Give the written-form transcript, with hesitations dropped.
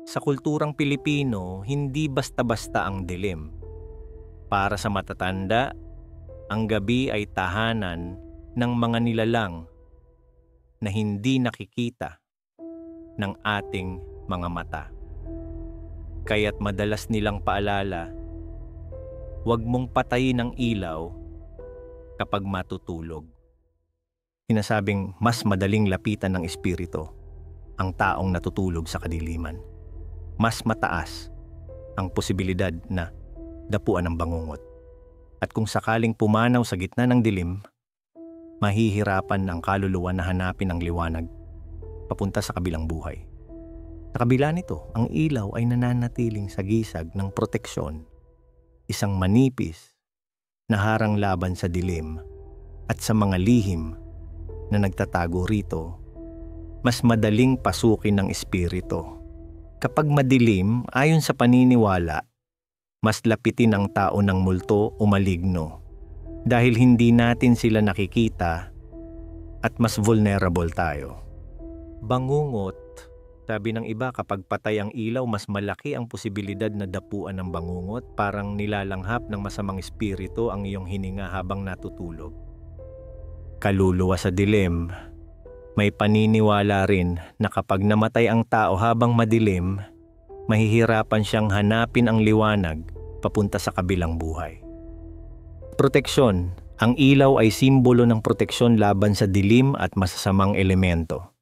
Sa kulturang Pilipino, hindi basta-basta ang dilim. Para sa matatanda, ang gabi ay tahanan ng mga nilalang na hindi nakikita ng ating mga mata. Kaya't madalas nilang paalala, huwag mong patayin ang ilaw kapag matutulog. Sinasabing mas madaling lapitan ng espiritu ang taong natutulog sa kadiliman. Mas mataas ang posibilidad na dapuan ng bangungot. At kung sakaling pumanaw sa gitna ng dilim, mahihirapan ang kaluluwa na hanapin ang liwanag papunta sa kabilang buhay. Sa kabila nito, ang ilaw ay nananatiling sagisag ng proteksyon, isang manipis na harang laban sa dilim at sa mga lihim na nagtatago rito, mas madaling pasukin ng espiritu. Kapag madilim, ayon sa paniniwala, mas lapitin ang tao ng multo o maligno dahil hindi natin sila nakikita at mas vulnerable tayo. Bangungot, sabi ng iba, kapag patay ang ilaw, mas malaki ang posibilidad na dapuan ng bangungot, parang nilalanghap ng masamang espiritu ang iyong hininga habang natutulog. Kaluluwa sa dilim, may paniniwala rin na kapag namatay ang tao habang madilim, mahihirapan siyang hanapin ang liwanag papunta sa kabilang buhay. Proteksyon. Ang ilaw ay simbolo ng proteksyon laban sa dilim at masasamang elemento.